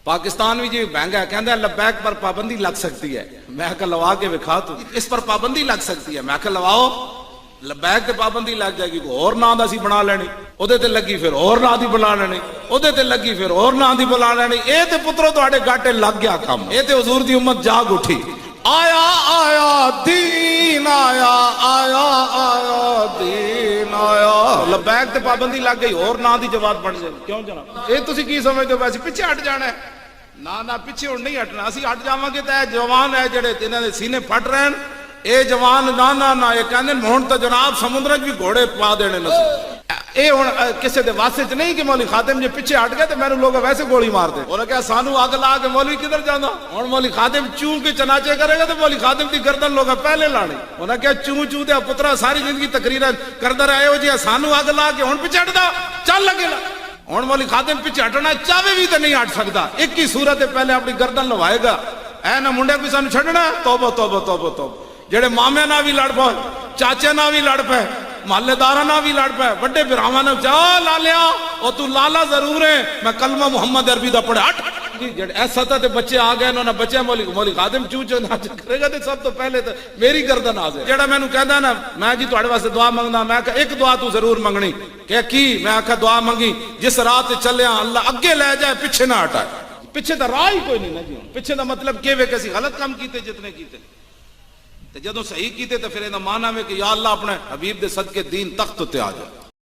पाकिस्तान भी जी महंगा है, कहता है लबैक पर पाबंदी लग सकती है। मैं कहा लवा के विखा तू, इस पर पाबंदी लग सकती है। मैं कहा लवाओ, लबैक ते पाबंदी लग जाएगी, कोई और नां दा सी बना लेनी, ओदे ते लगी फिर और नां दी बना लेनी, ओदे ते लगी फिर और नां दी बना लेनी। ए ते पुत्रो तुहाडे गाटे लग गया काम, ए ते हुजूर दी उम्मत जाग उठी। आया आया दीन आया, आया आया दीन आया, लबैक ते पाबंदी लग गई, और नां दी जमात बन जाएगी। क्यों जनाब ये तुसी की समझदे हो? वैसे पिछे हट जाना है ना, ना पिछे हुण नहीं हटना। असी हट जावांगे तो जवान है जेडे इन्हां दे सीने फट रहे हैं, ये जवान ना ना ना ये कहंदे हुण तो जनाब समुद्र च भी घोड़े पा देने ने। ये हुण किसी दे वास्ते च नहीं कि मौलवी खादिम जे पिछे हट गए तो मैनू लोग वैसे गोली मार दे। उन्हें क्या सानू अग ला के मौलवी किधर जाना? हुण मौलवी खादिम चू के चनाचे करेगा तो मौलवी खादिम की गर्दन लोग पहले लानी। उन्हें क्या चू चू दे पुत्रा सारी जिंदगी तकरीर करदा रहे हो जी, सानू अग ला के हुण पिछे हटदा चल लगे। हुण मौलवी खादिम पिछे हटना चाहे भी तो नहीं हट सकता। एक ही सूरत पहले अपनी गर्दन लवाएगा। ऐ ना मुंडे कोई सानू छड्डना, तौबा तौबा तौबा तौबा। जेडे मामे ना भी लड़ पाए, चाचे ना भी लड़ पाए, महल्लेदारा ना भी लड़ पाए, बड़े बिरावां ने जा ला लिया और तू लाला जरूर है, मैं कलमा मुहम्मद अरबी दा पढ़े हट जी। जेडे ऐ सतह ते बच्चे आ गए, उन्होंने बच्चे मौलवी खादिम चू चू नाच करेगा तो सब तो पहले तो मेरी गर्दन आ जाए। जेड़ा मैनू कहदा ना मैं जी तुहाडे वास्ते दुआ मंगदा, मैं कहा एक दुआ तू जरूर मंगनी। क्या की? मैं आखा दुआ मंगी जिस राह ते चलिया अल्लाह अगे ले जाए, पिछे ना हटाए। पिछे दा राह ही कोई नहीं ना जी। पिछे दा मतलब के वे कैसी गलत काम कीते जितने कीते, जदों सही कीते तो फिर माना में कि या अल्लाह अपने हबीब दे सदके दीन तख्त ते आ जाए।